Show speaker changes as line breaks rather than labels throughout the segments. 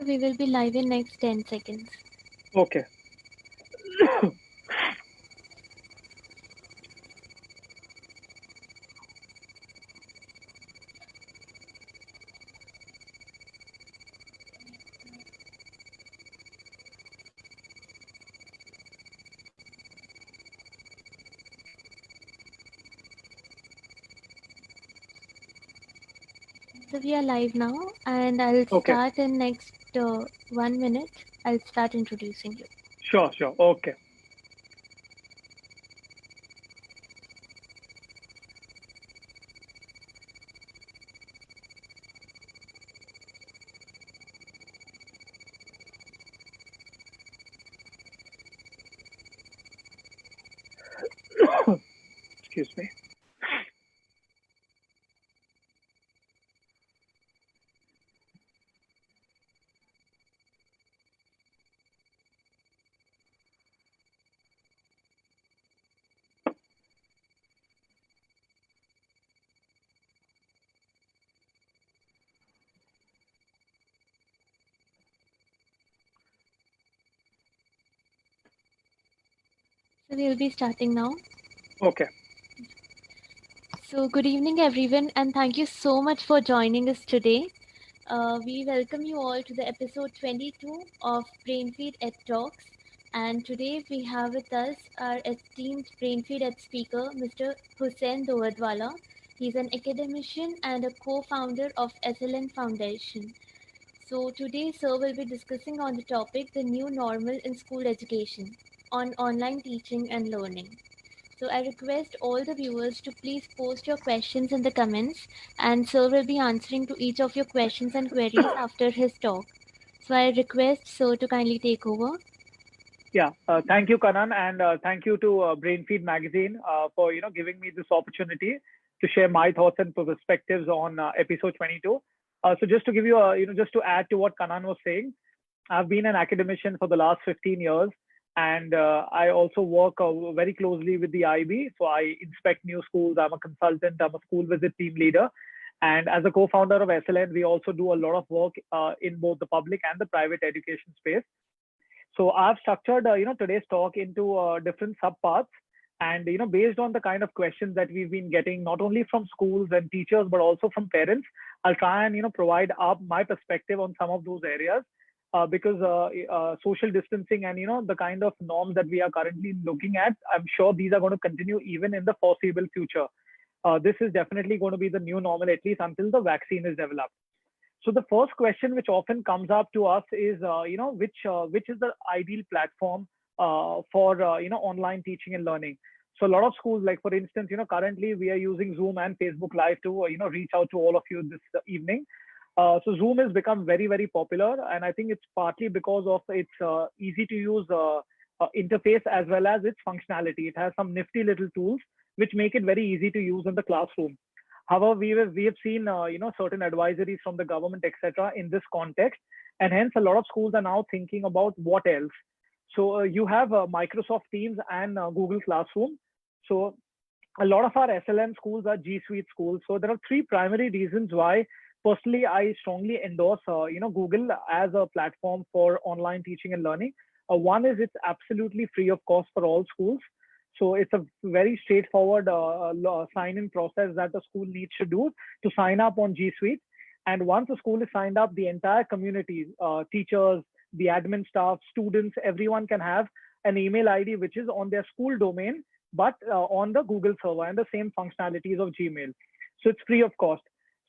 We will be live in next 10 seconds.
Okay.
So we are live now, and I'll
Okay.
start in next 1 minute. I'll start introducing you.
Sure, sure. Okay. Excuse me.
So we'll be starting now.
Okay.
So good evening, everyone, and thank you so much for joining us today. We welcome you all to the episode 22 of Brainfeed Ed Talks. And today we have with us our esteemed Brainfeed Ed speaker, Mr. Husien Dohadwalla. He's an academician and a co-founder of SLN Foundation. So today, sir will be discussing on the topic the new normal in school education on online teaching and learning. So I request all the viewers to please post your questions in the comments, and sir will be answering to each of your questions and queries after his talk. So I request sir to kindly take over.
Yeah. Thank you, Kanan, and thank you to Brainfeed Magazine for giving me this opportunity to share my thoughts and perspectives on episode 22. So just to give you a just to add to what Kanan was saying, I've been an academician for the last 15 years, and I also work very closely with the IB. So I inspect new schools. I'm a consultant. I'm a school visit team leader. And as a co-founder of SLN, we also do a lot of work in both the public and the private education space. So I've structured, today's talk into different subparts, and based on the kind of questions that we've been getting, not only from schools and teachers but also from parents, I'll try and provide up my perspective on some of those areas. Because social distancing and the kind of norms that we are currently looking at, I'm sure these are going to continue even in the foreseeable future. This is definitely going to be the new normal, at least until the vaccine is developed. So the first question which often comes up to us is, which is the ideal platform for online teaching and learning. So a lot of schools, like for instance, currently we are using Zoom and Facebook Live to reach out to all of you this evening. So Zoom has become very very popular, and I think it's partly because of its easy to use interface as well as its functionality. It has some nifty little tools which make it very easy to use in the classroom. However, we have seen certain advisories from the government, etc., in this context, and hence a lot of schools are now thinking about what else. So you have Microsoft Teams and Google Classroom. So a lot of our SLM schools are G Suite schools. So there are three primary reasons why. Personally, I strongly endorse Google as a platform for online teaching and learning. One is it's absolutely free of cost for all schools. So it's a very straightforward sign-in process that the school needs to do to sign up on G Suite. And once the school is signed up, the entire community, teachers, the admin staff, students, everyone can have an email ID which is on their school domain, but on the Google server and the same functionalities of Gmail. So it's free of cost.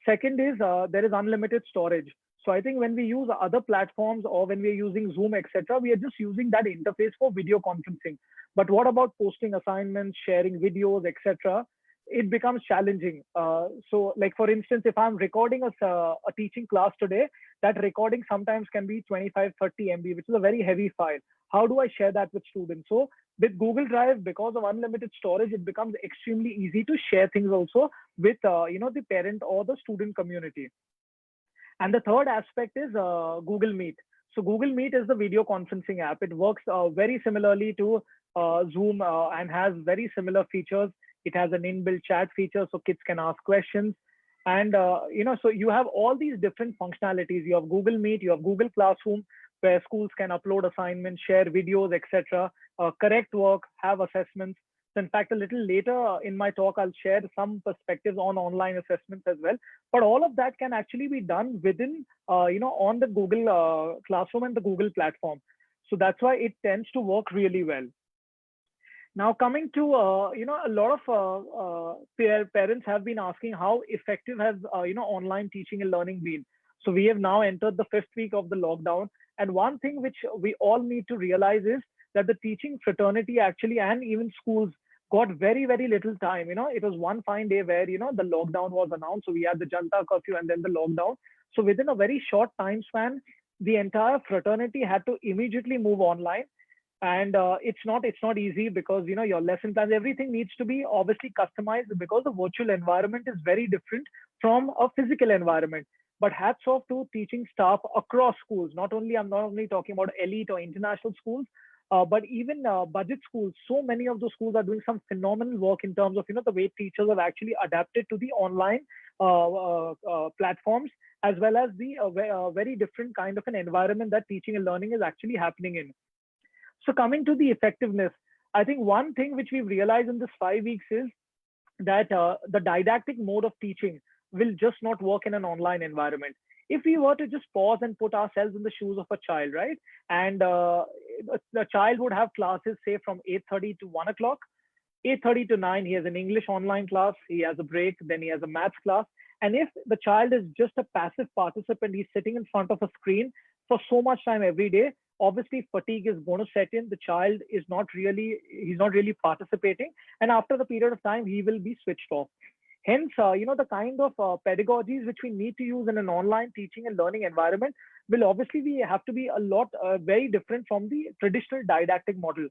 Second is there is unlimited storage. So I think when we use other platforms or when we're using Zoom, etc., we are just using that interface for video conferencing. But what about posting assignments, sharing videos, etc.? It becomes challenging. So, like for instance, if I'm recording a teaching class today, that recording sometimes can be 25, 30 MB, which is a very heavy file. How do I share that with students? So, with Google Drive, because of unlimited storage, it becomes extremely easy to share things also with the parent or the student community. And the third aspect is Google Meet. So Google Meet is the video conferencing app. It works very similarly to Zoom and has very similar features. It has an inbuilt chat feature, so kids can ask questions. And so you have all these different functionalities. You have Google Meet, you have Google Classroom, where schools can upload assignments, share videos, etc., correct work, have assessments. So in fact, a little later in my talk, I'll share some perspectives on online assessments as well. But all of that can actually be done within, on the Google Classroom and the Google platform. So that's why it tends to work really well. Now, coming to a lot of parents have been asking how effective has online teaching and learning been. So we have now entered the 5th week of the lockdown, and one thing which we all need to realize is that the teaching fraternity actually, and even schools, got very little time. It was one fine day where the lockdown was announced. So we had the Janta curfew and then the lockdown. So within a very short time span, the entire fraternity had to immediately move online. And it's not easy, because your lesson plans, everything needs to be obviously customized, because the virtual environment is very different from a physical environment. But hats off to teaching staff across schools. I'm not only talking about elite or international schools, but even budget schools. So many of those schools are doing some phenomenal work in terms of the way teachers have actually adapted to the online platforms, as well as the very different kind of an environment that teaching and learning is actually happening in. So coming to the effectiveness, I think one thing which we've realized in this 5 weeks is that the didactic mode of teaching will just not work in an online environment. If we were to just pause and put ourselves in the shoes of a child, right? And the child would have classes, say, from 8:30 to 1 o'clock. 8:30 to 9, he has an English online class, he has a break, then he has a maths class. And if the child is just a passive participant, he's sitting in front of a screen for so much time every day, obviously fatigue is going to set in. The child he's not really participating. And after the period of time, he will be switched off. Hence, the kind of pedagogies which we need to use in an online teaching and learning environment will obviously have to be a lot very different from the traditional didactic model.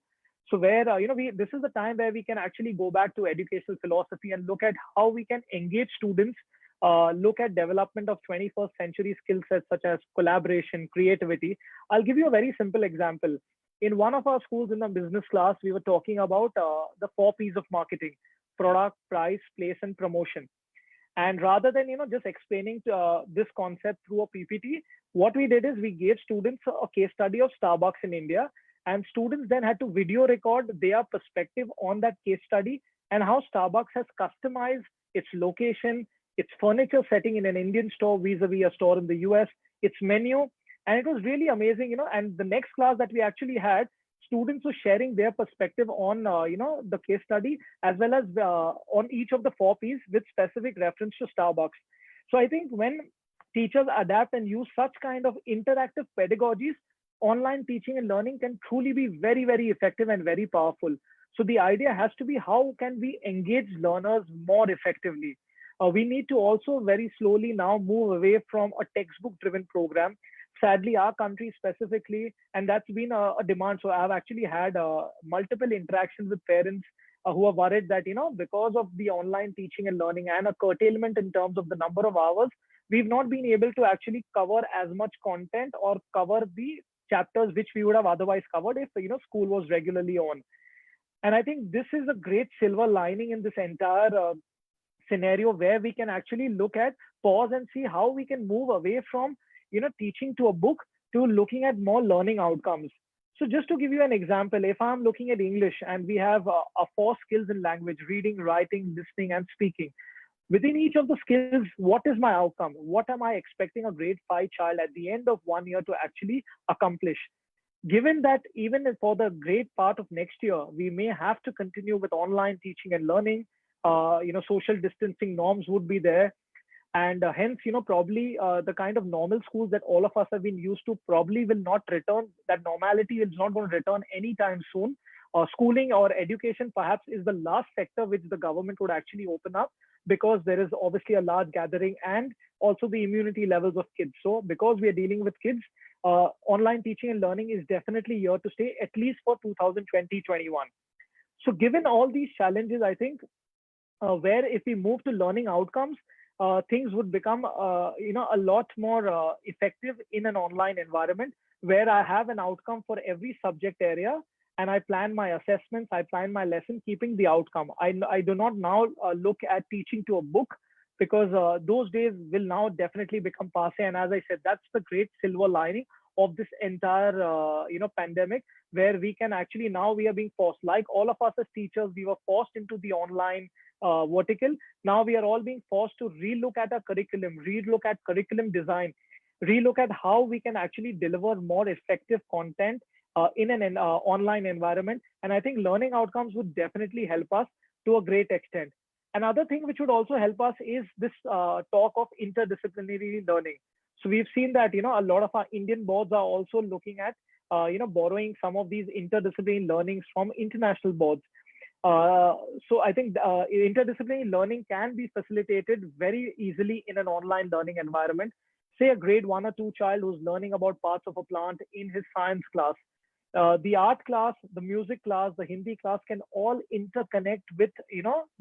So where this is the time where we can actually go back to educational philosophy and look at how we can engage students, look at development of 21st century skill sets such as collaboration, creativity. I'll give you a very simple example. In one of our schools in the business class, we were talking about the 4 P's of marketing: product, price, place, and promotion. And rather than just explaining this concept through a PPT, what we did is we gave students a case study of Starbucks in India, and students then had to video record their perspective on that case study and how Starbucks has customized its location, its furniture setting in an Indian store vis-a-vis a store in the US, its menu. And it was really amazing. And the next class that we actually had, students were sharing their perspective on, the case study, as well as on each of the 4 P's with specific reference to Starbucks. So I think when teachers adapt and use such kind of interactive pedagogies, online teaching and learning can truly be very effective and very powerful. So the idea has to be, how can we engage learners more effectively? We need to also very slowly now move away from a textbook driven program. Sadly, our country specifically, and that's been a demand. So I've actually had multiple interactions with parents who are worried that, because of the online teaching and learning and a curtailment in terms of the number of hours, we've not been able to actually cover as much content or cover the chapters which we would have otherwise covered if school was regularly on. And I think this is a great silver lining in this entire scenario, where we can actually look at, pause, and see how we can move away from teaching to a book to looking at more learning outcomes. So just to give you an example, if I'm looking at English and we have 4 skills in language: reading, writing, listening, and speaking. Within each of the skills, what is my outcome? What am I expecting a grade 5 child at the end of 1 year to actually accomplish? Given that even for the great part of next year, we may have to continue with online teaching and learning, social distancing norms would be there. And hence, probably the kind of normal schools that all of us have been used to probably will not return. That normality is not going to return anytime soon. Schooling or education perhaps is the last sector which the government would actually open up, because there is obviously a large gathering and also the immunity levels of kids. So because we are dealing with kids, online teaching and learning is definitely here to stay, at least for 2020-21. So given all these challenges, I think where if we move to learning outcomes, things would become a lot more effective in an online environment, where I have an outcome for every subject area, and I plan my assessments, I plan my lesson keeping the outcome. I do not now look at teaching to a book, because those days will now definitely become passe. And as I said, that's the great silver lining of this entire pandemic, where we can actually, now we are being forced, like all of us as teachers, we were forced into the online vertical. Now we are all being forced to relook at our curriculum, relook at curriculum design, relook at how we can actually deliver more effective content in an online environment. And I think learning outcomes would definitely help us to a great extent. Another thing which would also help us is this talk of interdisciplinary learning. So we've seen that a lot of our Indian boards are also looking at borrowing some of these interdisciplinary learnings from international boards. Uh, so I think interdisciplinary learning can be facilitated very easily in an online learning environment. Say a grade 1 or 2 child who's learning about parts of a plant in his science class, the art class, the music class, the Hindi class can all interconnect with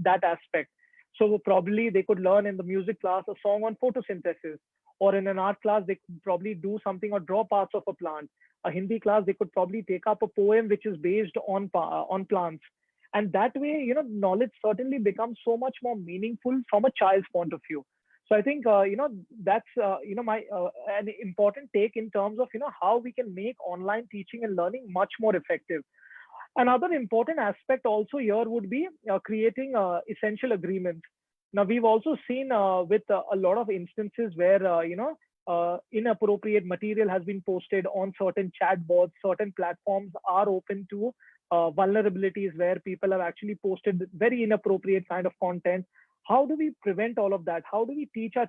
that aspect. So probably they could learn in the music class a song on photosynthesis, or in an art class they could probably do something or draw parts of a plant. A Hindi class they could probably take up a poem which is based on plants, and that way knowledge certainly becomes so much more meaningful from a child's point of view. So I think that's my an important take in terms of how we can make online teaching and learning much more effective. Another important aspect also here would be creating essential agreements. Now, we've also seen with a lot of instances where, inappropriate material has been posted on certain chat boards, certain platforms are open to vulnerabilities where people have actually posted very inappropriate kind of content. How do we prevent all of that? How do we teach our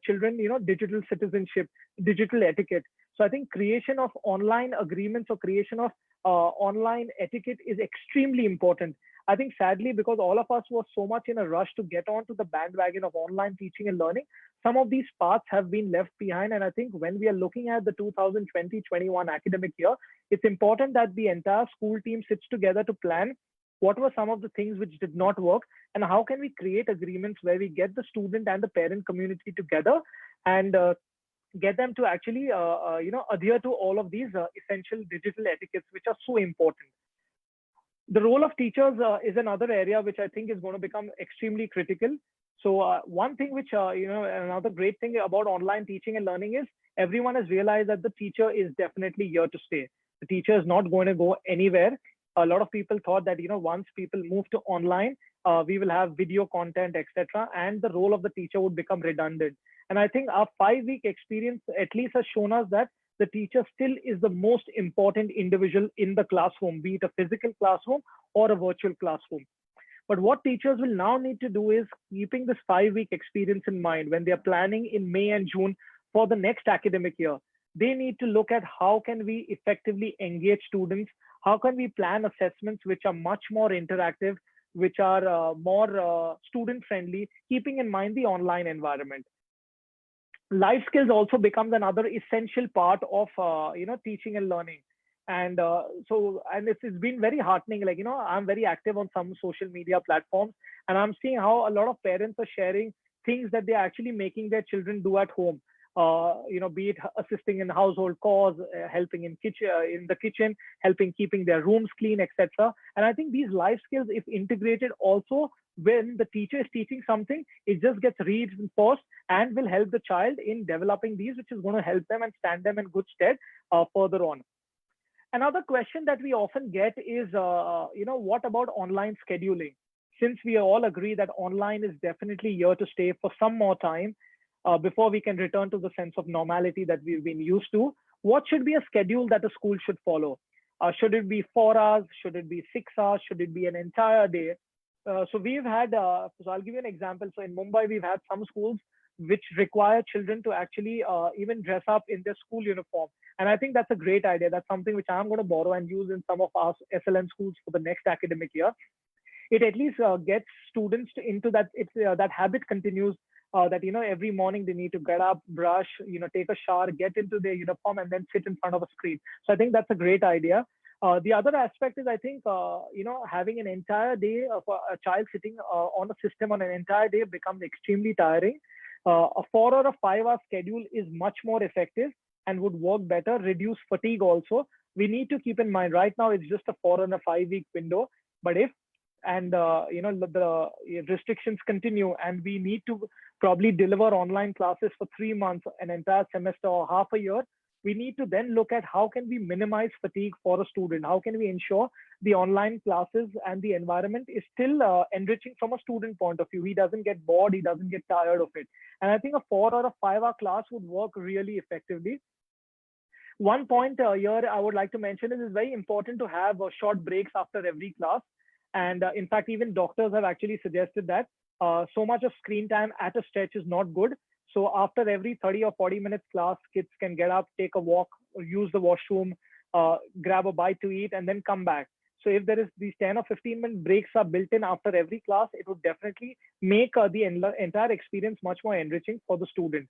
children, digital citizenship, digital etiquette? So I think creation of online agreements or creation of online etiquette is extremely important. I think sadly, because all of us were so much in a rush to get onto the bandwagon of online teaching and learning, some of these paths have been left behind. And I think when we are looking at the 2020-21 academic year, it's important that the entire school team sits together to plan what were some of the things which did not work, and how can we create agreements where we get the student and the parent community together and get them to actually adhere to all of these essential digital etiquettes which are so important. The role of teachers is another area which I think is going to become extremely critical. So one thing which another great thing about online teaching and learning is everyone has realized that the teacher is definitely here to stay. The teacher is not going to go anywhere. A lot of people thought that once people move to online, we will have video content, etc., and the role of the teacher would become redundant. And I think our 5-week experience at least has shown us that the teacher still is the most important individual in the classroom, be it a physical classroom or a virtual classroom. But what teachers will now need to do is, keeping this 5-week experience in mind when they are planning in May and June for the next academic year, they need to look at how can we effectively engage students, how can we plan assessments which are much more interactive, which are more student friendly, keeping in mind the online environment. Life skills also becomes another essential part of teaching and learning. And it's been very heartening. Like I'm very active on some social media platforms, and I'm seeing how a lot of parents are sharing things that they're actually making their children do at home. Be it assisting in household chores, helping in the kitchen, helping keeping their rooms clean, etc. And I think these life skills, if integrated also when the teacher is teaching something, it just gets reinforced and will help the child in developing these, which is going to help them and stand them in good stead further on. Another question that we often get is, what about online scheduling? Since we all agree that online is definitely here to stay for some more time, before we can return to the sense of normality that we've been used to, what should be a schedule that a school should follow? Should it be 4 hours? Should it be 6 hours? Should it be an entire day? So we've had, so I'll give you an example. So in Mumbai, we've had some schools which require children to actually even dress up in their school uniform. And I think that's a great idea. That's something which I'm going to borrow and use in some of our SLN schools for the next academic year. It at least gets students into that, that habit continues, that every morning they need to get up, brush, take a shower, get into their uniform, and then sit in front of a screen. So I think that's a great idea. The other aspect is, I think, having an entire day of a child sitting on a system on an entire day becomes extremely tiring. A 4 or a 5-hour schedule is much more effective and would work better, reduce fatigue also. We need to keep in mind right now it's just a 4 and a 5-week window, but if and the restrictions continue and we need to probably deliver online classes for 3 months, an entire semester, or half a year, we need to then look at how can we minimize fatigue for a student? How can we ensure the online classes and the environment is still enriching from a student point of view? He doesn't get bored, he doesn't get tired of it. And I think a 4 or a 5 hour class would work really effectively. One point here I would like to mention is it's very important to have short breaks after every class. And in fact, even doctors have actually suggested that so much of screen time at a stretch is not good. So after every 30 or 40 minutes class, kids can get up, take a walk, or use the washroom, grab a bite to eat, and then come back. So if there is these 10 or 15-minute breaks are built in after every class, it would definitely make the entire experience much more enriching for the student.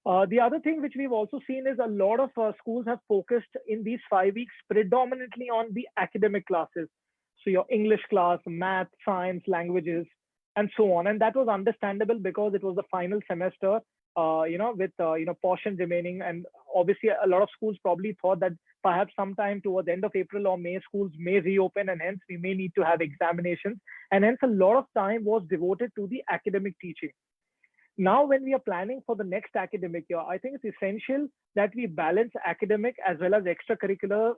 The other thing which we've also seen is a lot of schools have focused in these 5 weeks predominantly on the academic classes. So your English class, math, science, languages, and so on. And that was understandable because it was the final semester, with portion remaining. And obviously, a lot of schools probably thought that perhaps sometime towards the end of April or May, schools may reopen, and hence we may need to have examinations. And hence, a lot of time was devoted to the academic teaching. Now, when we are planning for the next academic year, I think it's essential that we balance academic as well as extracurricular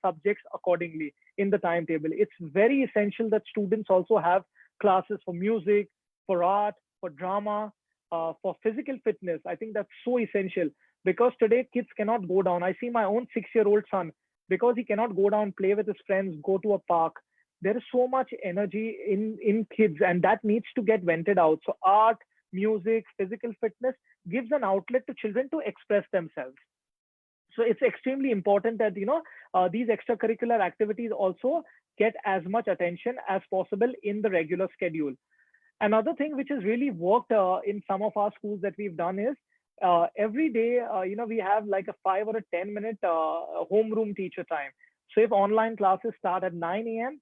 subjects accordingly in the timetable. It's very essential that students also have classes for music, for art, for drama, for physical fitness. I think that's so essential because today kids cannot go down. I see my own 6-year-old son, because he cannot go down, play with his friends, go to a park. There is so much energy in kids, and that needs to get vented out. So art, music, physical fitness gives an outlet to children to express themselves. So it's extremely important that these extracurricular activities also get as much attention as possible in the regular schedule. Another thing which has really worked in some of our schools that we've done is every day, we have like a 5 or a 10 minute homeroom teacher time. So if online classes start at 9 a.m.,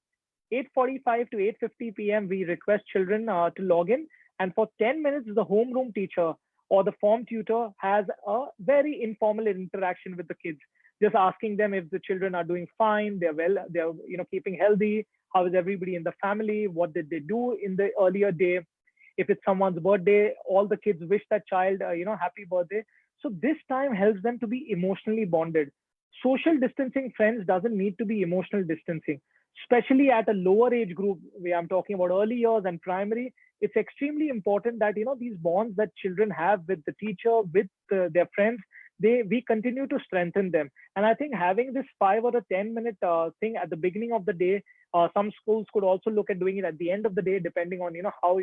8:45 to 8:50 p.m., we request children to log in. And for 10 minutes, the homeroom teacher or the form tutor has a very informal interaction with the kids, just asking them if the children are doing fine, they're well, they're keeping healthy, how is everybody in the family, what did they do in the earlier day. If it's someone's birthday, all the kids wish that child happy birthday. So this time helps them to be emotionally bonded. Social distancing, friends, doesn't need to be emotional distancing, especially at a lower age group where I'm talking about early years and primary. It's extremely important that these bonds that children have with the teacher, with their friends, we continue to strengthen them. And I think having this 5 or a 10 minute thing at the beginning of the day, some schools could also look at doing it at the end of the day, depending on how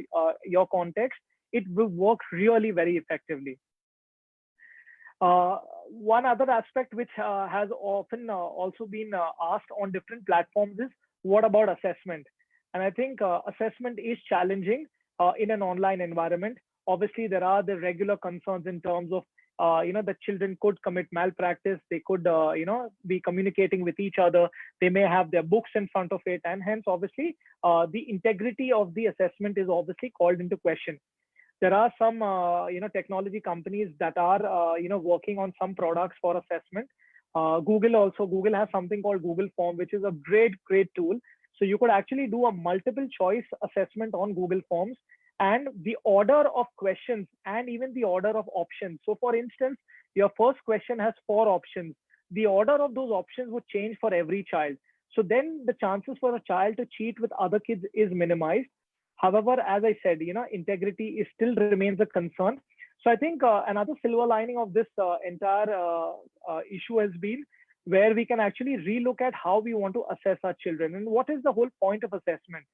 your context. It will work really very effectively. One other aspect which has often also been asked on different platforms is, what about assessment? And I think assessment is challenging in an online environment. Obviously, there are the regular concerns in terms of the children could commit malpractice. They could be communicating with each other. They may have their books in front of it, and hence obviously the integrity of the assessment is obviously called into question. There are some technology companies that are working on some products for assessment. Google has something called Google Form, which is a great tool. So you could actually do a multiple choice assessment on Google Forms, and the order of questions and even the order of options. So for instance, your first question has 4 options. The order of those options would change for every child. So then the chances for a child to cheat with other kids is minimized. However, as I said, integrity is still remains a concern. So I think another silver lining of this entire issue has been where we can actually relook at how we want to assess our children and what is the whole point of assessment.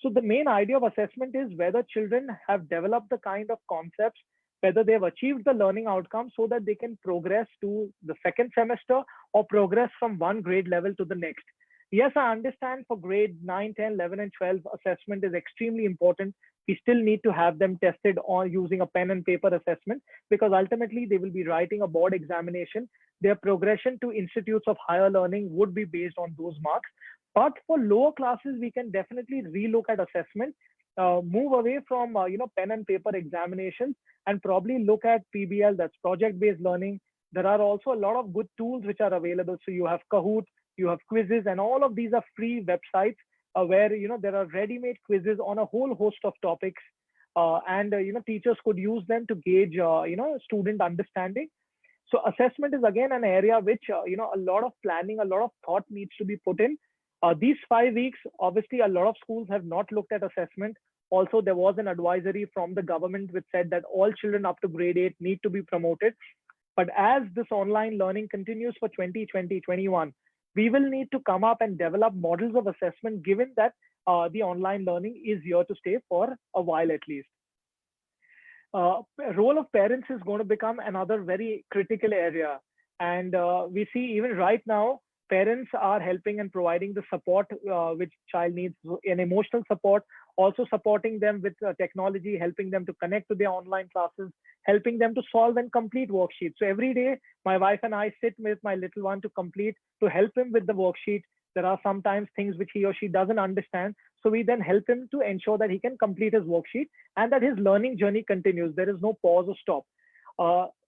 So the main idea of assessment is whether children have developed the kind of concepts, whether they've achieved the learning outcome so that they can progress to the second semester or progress from one grade level to the next. Yes, I understand for grade 9, 10, 11, and 12, assessment is extremely important. We still need to have them tested on using a pen and paper assessment because ultimately they will be writing a board examination. Their progression to institutes of higher learning would be based on those marks. But for lower classes, we can definitely relook at assessment, move away from pen and paper examinations, and probably look at PBL, that's project-based learning. There are also a lot of good tools which are available. So you have Kahoot, you have quizzes, and all of these are free websites where there are ready-made quizzes on a whole host of topics. and teachers could use them to gauge student understanding. So assessment is again an area which a lot of planning, a lot of thought needs to be put in. These 5 weeks, obviously, a lot of schools have not looked at assessment. Also, there was an advisory from the government which said that all children up to grade 8 need to be promoted. But as this online learning continues for 2020-21, we will need to come up and develop models of assessment, given that the online learning is here to stay for a while at least. Role of parents is going to become another very critical area. And we see even right now, parents are helping and providing the support which child needs, an emotional support, also supporting them with technology, helping them to connect to their online classes, helping them to solve and complete worksheets. So every day, my wife and I sit with my little one to help him with the worksheet. There are sometimes things which he or she doesn't understand. So we then help him to ensure that he can complete his worksheet and that his learning journey continues. There is no pause or stop.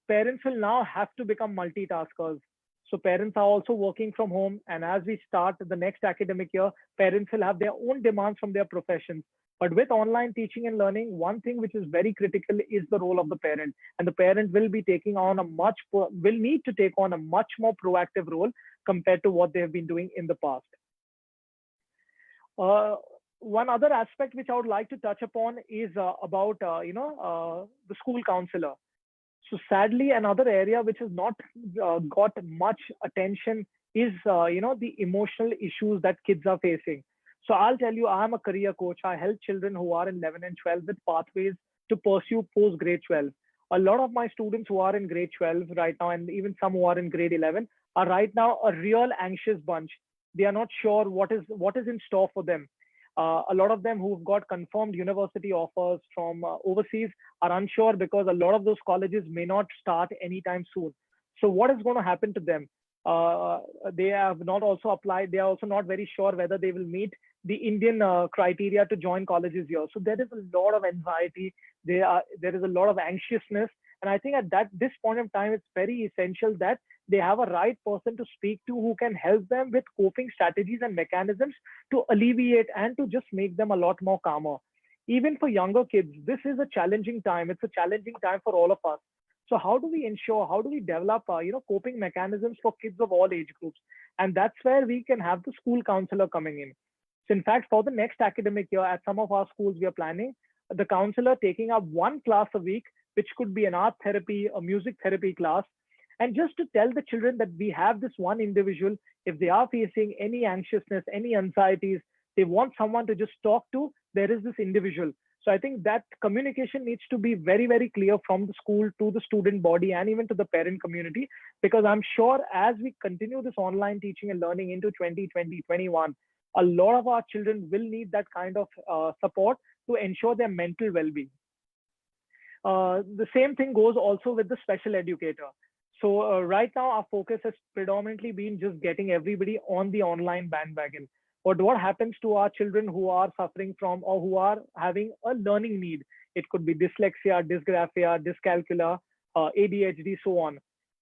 Parents will now have to become multitaskers. So parents are also working from home. And as we start the next academic year, parents will have their own demands from their professions. But with online teaching and learning, one thing which is very critical is the role of the parent. And the parent will be taking on will need to take on a much more proactive role compared to what they have been doing in the past. One other aspect which I would like to touch upon is about the school counselor. So sadly, another area which has not got much attention is the emotional issues that kids are facing. So I'll tell you, I'm a career coach. I help children who are in 11 and 12 with pathways to pursue post grade 12. A lot of my students who are in grade 12 right now, and even some who are in grade 11, are right now a real anxious bunch. They are not sure what is in store for them. A lot of them who've got confirmed university offers from overseas are unsure because a lot of those colleges may not start anytime soon. So what is going to happen to them? They have not also applied. They are also not very sure whether they will meet the Indian criteria to join colleges here. So there is a lot of anxiety. There is a lot of anxiousness. And I think at this point of time, it's very essential that they have a right person to speak to who can help them with coping strategies and mechanisms to alleviate and to just make them a lot more calmer. Even for younger kids, this is a challenging time. It's a challenging time for all of us. So how do we develop coping mechanisms for kids of all age groups? And that's where we can have the school counselor coming in. So in fact, for the next academic year, at some of our schools, we are planning the counselor taking up one class a week, which could be an art therapy, a music therapy class, and just to tell the children that we have this one individual. If they are facing any anxiousness, any anxieties, they want someone to just talk to, there is this individual. So I think that communication needs to be very, very clear from the school to the student body and even to the parent community, because I'm sure as we continue this online teaching and learning into 2020-21, a lot of our children will need that kind of support to ensure their mental well-being. The same thing goes also with the special educator. So right now, our focus has predominantly been just getting everybody on the online bandwagon. But what happens to our children who are suffering from or who are having a learning need? It could be dyslexia, dysgraphia, dyscalculia, ADHD, so on.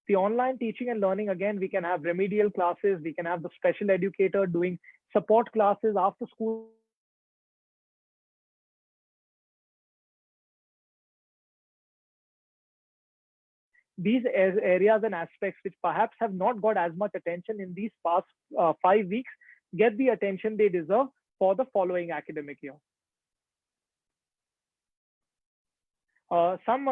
The online teaching and learning, again, we can have remedial classes. We can have the special educator doing support classes after school. These areas and aspects which perhaps have not got as much attention in these past 5 weeks get the attention they deserve for the following academic year. Some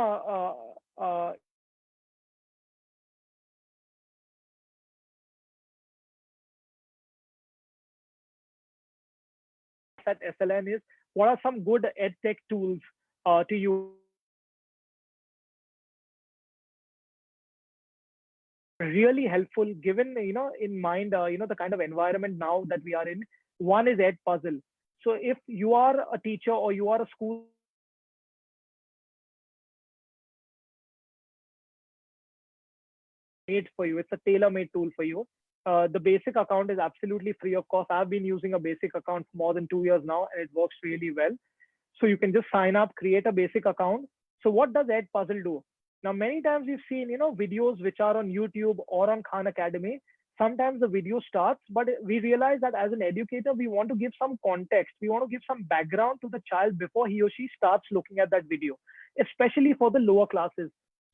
at SLN is, what are some good ed tech tools to use? Really helpful, given in mind the kind of environment now that we are in. One is ed puzzle. So if you are a teacher or you are a school, made for you, it's a tailor-made tool for you. The basic account is absolutely free of cost. I've been using a basic account for more than 2 years now, and it works really well. So you can just sign up, create a basic account. So what does ed puzzle do? Now, many times we've seen videos which are on YouTube or on Khan Academy. sometimes the video starts, but we realize that as an educator, we want to give some context. We want to give some background to the child before he or she starts looking at that video, especially for the lower classes.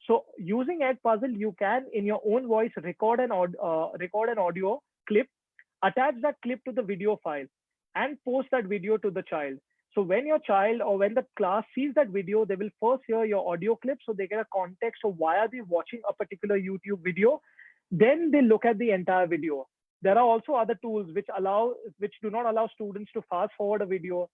So using Edpuzzle, you can, in your own voice, record an audio clip, attach that clip to the video file, and post that video to the child. So when your child or when the class sees that video, they will first hear your audio clip, so they get a context of why are they watching a particular YouTube video. Then they look at the entire video. There are also other tools which do not allow students to fast forward a video.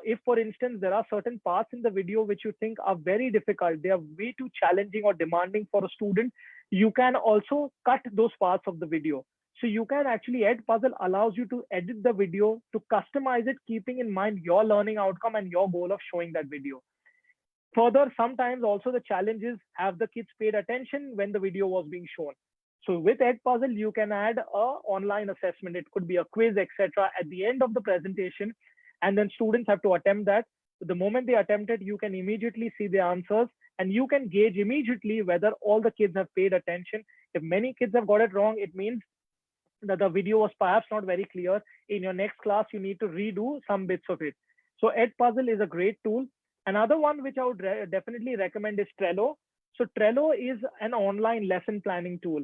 If, for instance, there are certain parts in the video which you think are very difficult, they are way too challenging or demanding for a student, you can also cut those parts of the video. So you can actually, Edpuzzle allows you to edit the video, to customize it, keeping in mind your learning outcome and your goal of showing that video. Further, sometimes also the challenge is, have the kids paid attention when the video was being shown? So with Edpuzzle, you can add a online assessment. It could be a quiz, etc. at the end of the presentation, and then students have to attempt that. The moment they attempt it, you can immediately see the answers, and you can gauge immediately whether all the kids have paid attention. If many kids have got it wrong, it means that the video was perhaps not very clear. In your next class, you need to redo some bits of it. So Edpuzzle is a great tool. Another one which I would definitely recommend is Trello. So Trello is an online lesson planning tool.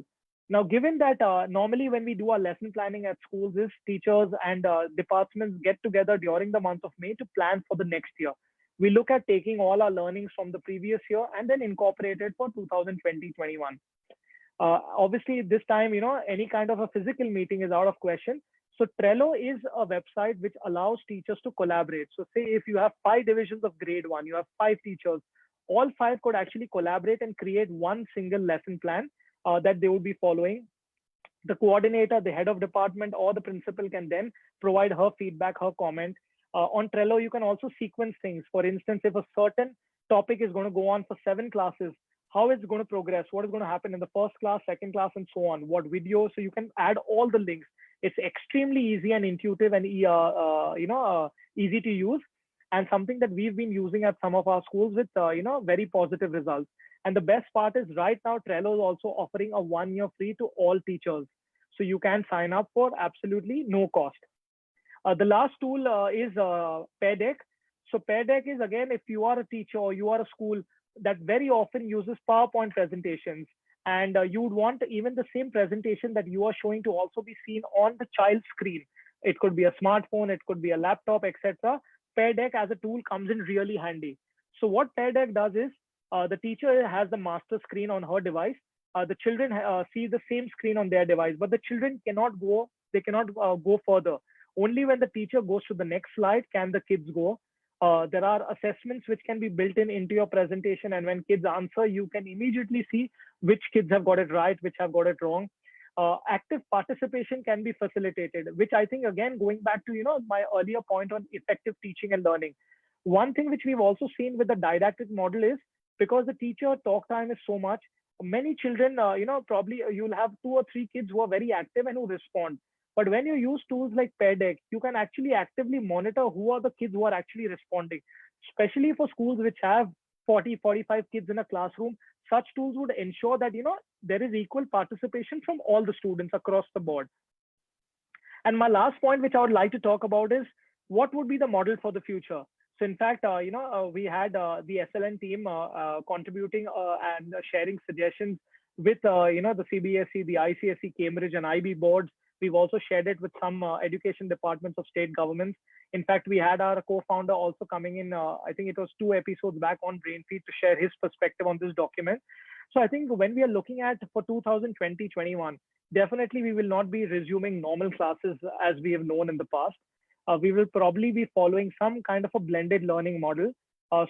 Now, given that normally when we do our lesson planning at schools, is teachers and departments get together during the month of May to plan for the next year. We look at taking all our learnings from the previous year and then incorporate it for 2020-21. Obviously, this time, any kind of a physical meeting is out of question. So Trello is a website which allows teachers to collaborate. So say if you have 5 divisions of grade 1, you have 5 teachers, all 5 could actually collaborate and create one single lesson plan that they would be following. The coordinator, the head of department, or the principal can then provide her feedback, her comment. On Trello, you can also sequence things. For instance, if a certain topic is going to go on for 7 classes, how it's going to progress, what is going to happen in the first class, second class, and so on, what videos. So you can add all the links. It's extremely easy and intuitive and easy to use, and something that we've been using at some of our schools with very positive results. And the best part is right now Trello is also offering a 1-year free to all teachers. So you can sign up for absolutely no cost. The last tool is Pear Deck. So Pear Deck is, again, if you are a teacher or you are a school that very often uses PowerPoint presentations, and you would want even the same presentation that you are showing to also be seen on the child's screen. It could be a smartphone, it could be a laptop, etc. Pear Deck as a tool comes in really handy. So what Pear Deck does is, the teacher has the master screen on her device. The children see the same screen on their device, but the children cannot go further. Only when the teacher goes to the next slide can the kids go. There are assessments which can be built into your presentation, and when kids answer, you can immediately see which kids have got it right, which have got it wrong. Active participation can be facilitated, which I think, again, going back to my earlier point on effective teaching and learning. One thing which we've also seen with the didactic model is, because the teacher talk time is so much, many children, probably you'll have 2 or 3 kids who are very active and who respond. But when you use tools like Pear Deck, you can actually actively monitor who are the kids who are actually responding, especially for schools which have 40, 45 kids in a classroom. Such tools would ensure that, there is equal participation from all the students across the board. And my last point, which I would like to talk about, is what would be the model for the future. So in fact, we had the SLN team contributing and sharing suggestions with, the CBSE, the ICSE, Cambridge, and IB boards. We've also shared it with some education departments of state governments. In fact, we had our co-founder also coming in, I think it was 2 episodes back on Brainfeed, to share his perspective on this document. So I think when we are looking at for 2020-21, definitely we will not be resuming normal classes as we have known in the past. We will probably be following some kind of a blended learning model.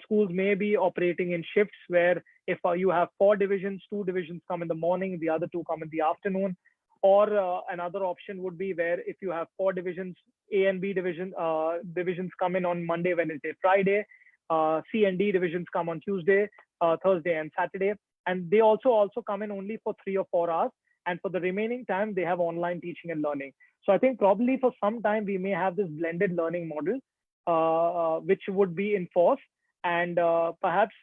Schools may be operating in shifts where if you have 4 divisions, 2 divisions come in the morning, the other 2 come in the afternoon. Or another option would be where if you have 4 divisions, A and B divisions come in on Monday, Wednesday, Friday. C and D divisions come on Tuesday, Thursday, and Saturday. And they also come in only for 3 or 4 hours. And for the remaining time, they have online teaching and learning. So I think probably for some time, we may have this blended learning model, which would be enforced. And perhaps,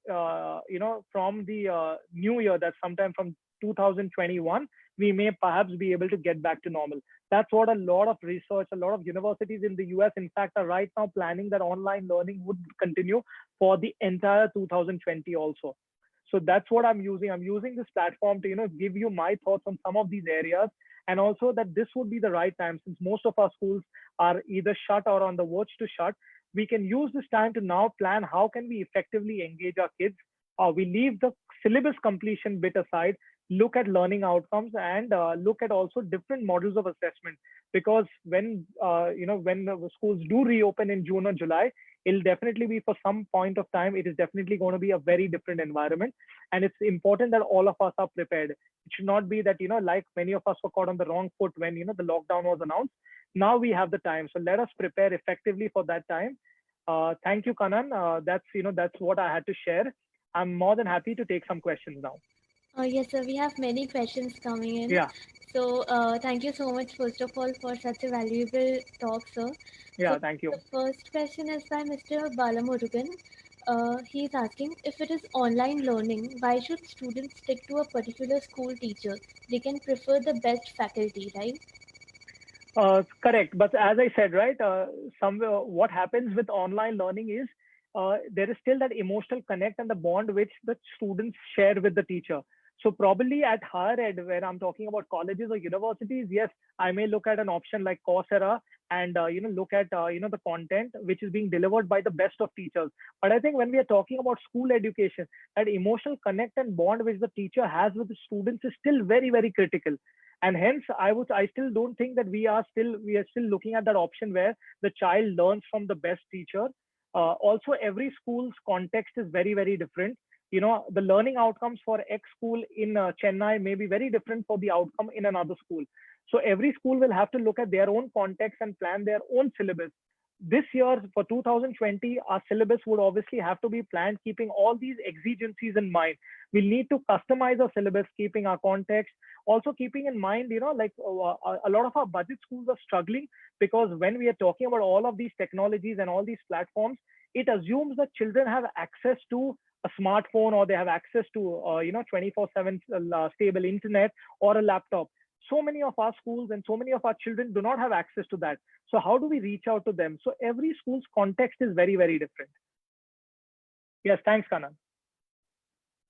from the new year, that's sometime from 2021, we may perhaps be able to get back to normal. That's what a lot of research, a lot of universities in the US, in fact, are right now planning that online learning would continue for the entire 2020 also. So that's what I'm using. I'm using this platform to, give you my thoughts on some of these areas, and also that this would be the right time, since most of our schools are either shut or on the verge to shut. We can use this time to now plan how can we effectively engage our kids. We leave the syllabus completion bit aside, look at learning outcomes, and look at also different models of assessment. Because when the schools do reopen in June or July, it'll definitely be, for some point of time, it is definitely going to be a very different environment, and it's important that all of us are prepared. It should not be that, like many of us were caught on the wrong foot when, the lockdown was announced. Now we have the time, so let us prepare effectively for that time. Thank you, Kanan. That's what I had to share. I'm more than happy to take some questions now.
Yes, sir. We have many questions coming in.
Yeah.
So, thank you so much, first of all, for such a valuable talk, sir. So,
Yeah, thank you.
the first question is by Mr. Balamurugan. He is asking, if it is online learning, why should students stick to a particular school teacher? They can prefer the best faculty, right?
Correct. But as I said, right, what happens with online learning is there is still that emotional connect and the bond which the students share with the teacher. So probably at higher ed, where I'm talking about colleges or universities, yes, I may look at an option like Coursera and look at the content which is being delivered by the best of teachers. But I think when we are talking about school education, that emotional connect and bond which the teacher has with the students is still very, very critical. And hence I still don't think that we are still looking at that option where the child learns from the best teacher. Also, every school's context is very, very different. The learning outcomes for X school in Chennai may be very different for the outcome in another school. So every school will have to look at their own context and plan their own syllabus. This year, for 2020, our syllabus would obviously have to be planned keeping all these exigencies in mind. We'll need to customize our syllabus, keeping our context, also keeping in mind, like a lot of our budget schools are struggling, because when we are talking about all of these technologies and all these platforms, it assumes that children have access to a smartphone, or they have access to 24/7 stable internet or a laptop. So many of our schools and so many of our children do not have access to that. So how do we reach out to them? So every school's context is very, very different. Yes, thanks, Kanan.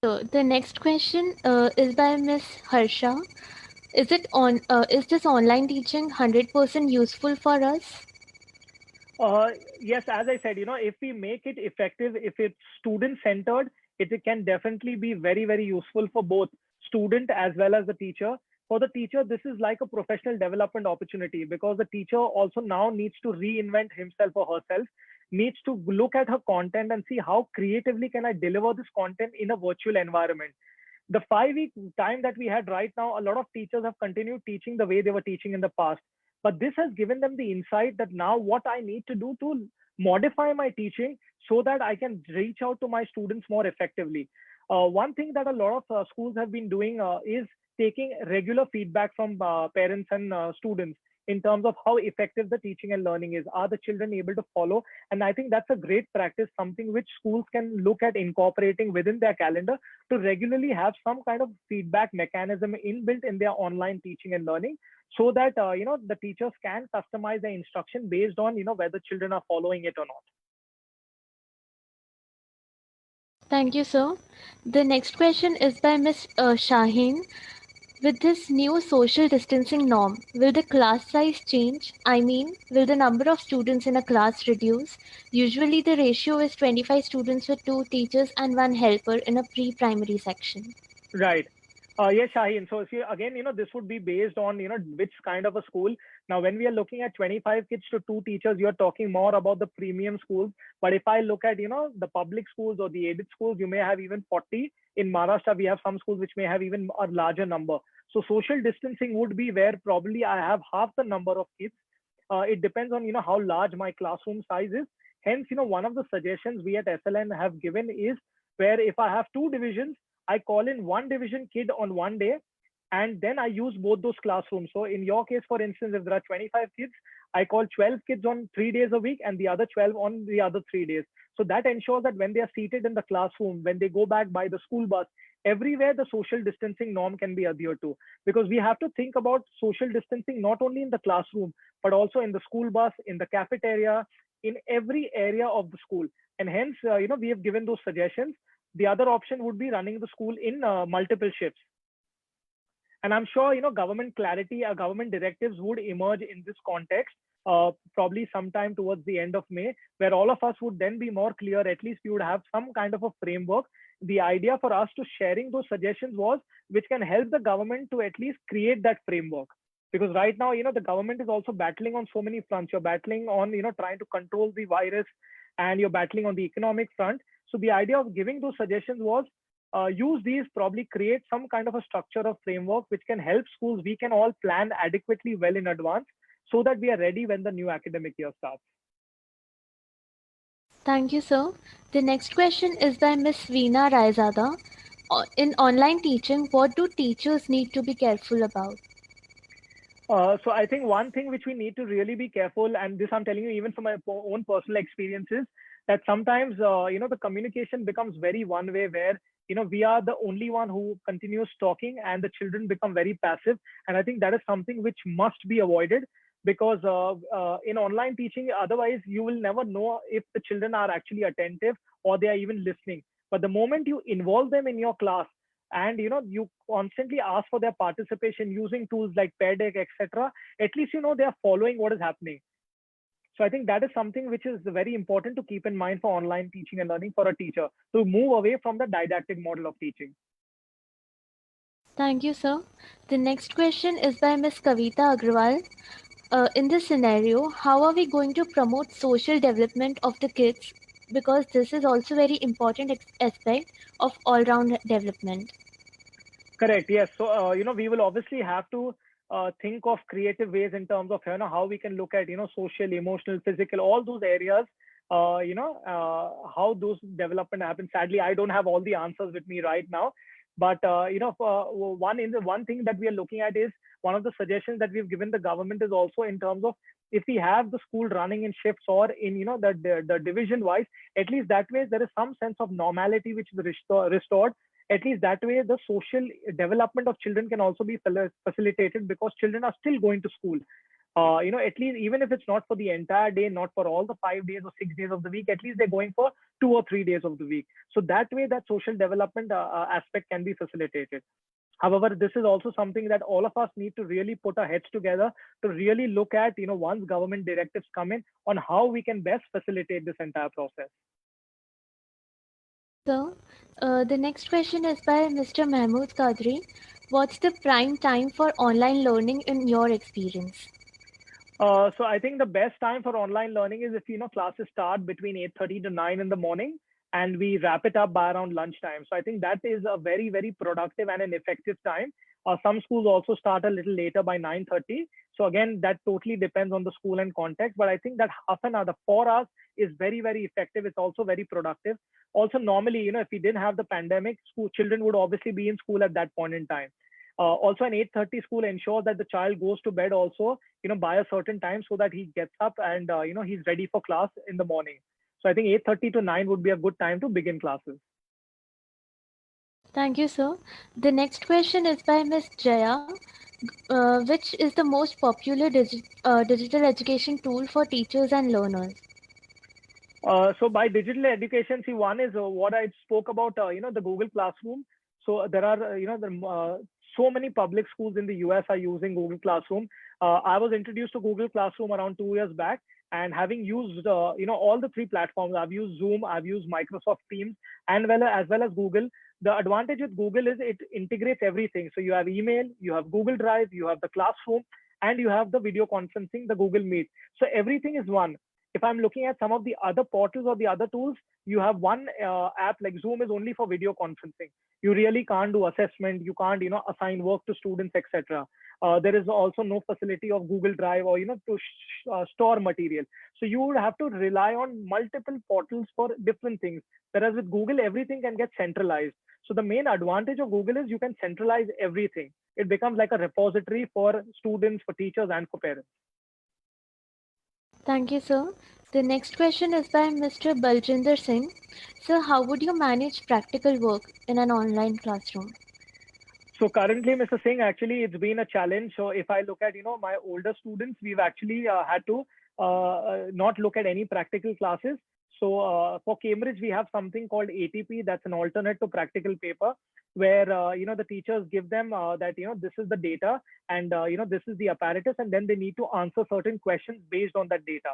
So, the next question is by Miss Harsha. Is this online teaching 100% useful for us?
Yes, as I said, if we make it effective, if it's student centered, it can definitely be very, very useful for both student as well as the teacher. For the teacher, this is like a professional development opportunity, because the teacher also now needs to reinvent himself or herself, needs to look at her content and see how creatively can I deliver this content in a virtual environment. The 5 week time that we had right now, a lot of teachers have continued teaching the way they were teaching in the past. But this has given them the insight that now what I need to do to modify my teaching so that I can reach out to my students more effectively. One thing that a lot of schools have been doing is taking regular feedback from parents and students in terms of how effective the teaching and learning is. Are the children able to follow? And I think that's a great practice, something which schools can look at incorporating within their calendar, to regularly have some kind of feedback mechanism inbuilt in their online teaching and learning, so that the teachers can customize the instruction based on whether children are following it or not.
Thank you, sir. The next question is by Miss Shaheen. With this new social distancing norm, will the class size change? I mean, will the number of students in a class reduce? Usually, the ratio is 25 students with 2 teachers and 1 helper in a pre-primary section.
Right. Yes, Shaheen. So, if you, again, this would be based on, which kind of a school. Now, when we are looking at 25 kids to 2 teachers, you're talking more about the premium schools. But if I look at, the public schools or the aided schools, you may have even 40. In Maharashtra, we have some schools which may have even a larger number. So, social distancing would be where probably I have half the number of kids. It depends on, how large my classroom size is. Hence, one of the suggestions we at SLN have given is, where if I have 2 divisions, I call in one division kid on one day, and then I use both those classrooms. So in your case, for instance, if there are 25 kids, I call 12 kids on 3 days a week and the other 12 on the other 3 days. So that ensures that when they are seated in the classroom, when they go back by the school bus, everywhere the social distancing norm can be adhered to, because we have to think about social distancing not only in the classroom, but also in the school bus, in the cafeteria, in every area of the school. And hence, we have given those suggestions. The other option would be running the school in multiple shifts. And I'm sure, government clarity or government directives would emerge in this context, probably sometime towards the end of May, where all of us would then be more clear. At least we would have some kind of a framework. The idea for us to sharing those suggestions was which can help the government to at least create that framework. Because right now, the government is also battling on so many fronts. You're battling on, trying to control the virus, and you're battling on the economic front. So the idea of giving those suggestions was use these, probably create some kind of a structure of framework which can help schools. We can all plan adequately well in advance so that we are ready when the new academic year starts.
Thank you, sir. The next question is by Ms. Veena Raizada. In online teaching, what do teachers need to be careful about?
So I think one thing which we need to really be careful, and this I'm telling you even from my own personal experiences, that sometimes the communication becomes very one way, where we are the only one who continues talking and the children become very passive. And I think that is something which must be avoided, because in online teaching, otherwise you will never know if the children are actually attentive or they are even listening. But the moment you involve them in your class, and you constantly ask for their participation using tools like Pear Deck, etc., at least they are following what is happening. So I think that is something which is very important to keep in mind for online teaching and learning for a teacher, to move away from the didactic model of teaching.
Thank you, sir. The next question is by Ms. Kavita Agrawal. In this scenario, how are we going to promote social development of the kids? Because this is also very important aspect of all-round development.
Correct. Yes. So, we will obviously have to think of creative ways in terms of, how we can look at, social, emotional, physical, all those areas, how those development happen. Sadly, I don't have all the answers with me right now. But, one thing that we are looking at is, one of the suggestions that we've given the government is also in terms of, if we have the school running in shifts or in, the division wise, at least that way there is some sense of normality which is restored. At least that way the social development of children can also be facilitated, because children are still going to school. At least even if it's not for the entire day, not for all the 5 days or 6 days of the week, at least they're going for 2 or 3 days of the week. So that way that social development aspect can be facilitated. However, this is also something that all of us need to really put our heads together to really look at, once government directives come in, on how we can best facilitate this entire process.
So, the next question is by Mr. Mahmood Qadri. What's the prime time for online learning in your experience?
So I think the best time for online learning is if classes start between 8:30 to 9 in the morning, and we wrap it up by around lunchtime. So I think that is a very, very productive and an effective time. Some schools also start a little later by 9:30. So again, that totally depends on the school and context. But I think that half an hour, the 4 hours, is very, very effective. It's also very productive. Also, normally, if we didn't have the pandemic, school children would obviously be in school at that point in time. Also, an 8:30 school ensures that the child goes to bed also, by a certain time, so that he gets up and he's ready for class in the morning. So I think 8:30 to 9 would be a good time to begin classes.
Thank you, sir. The next question is by Ms. Jaya. Which is the most popular digital education tool for teachers and learners?
So by digital education, see, one is what I spoke about, the Google Classroom. So there are, so many public schools in the US are using Google Classroom. I was introduced to Google Classroom around 2 years back, and having used, all the three platforms, I've used Zoom, I've used Microsoft Teams, and as well as Google. The advantage with Google is it integrates everything. So you have email, you have Google Drive, you have the classroom, and you have the video conferencing, the Google Meet. So everything is one. If I'm looking at some of the other portals or the other tools, you have one app like Zoom is only for video conferencing. You really can't do assessment. You can't, assign work to students, etc. There is also no facility of Google Drive or, to store material. So you would have to rely on multiple portals for different things. Whereas with Google, everything can get centralized. So the main advantage of Google is you can centralize everything. It becomes like a repository for students, for teachers, and for parents.
Thank you, sir. The next question is by Mr. Baljinder Singh. Sir, how would you manage practical work in an online classroom?
So currently, Mr. Singh, actually, it's been a challenge. So if I look at, my older students, we've actually had to not look at any practical classes. So for Cambridge, we have something called ATP. That's an alternate to practical paper, where the teachers give them that this is the data, and this is the apparatus, and then they need to answer certain questions based on that data.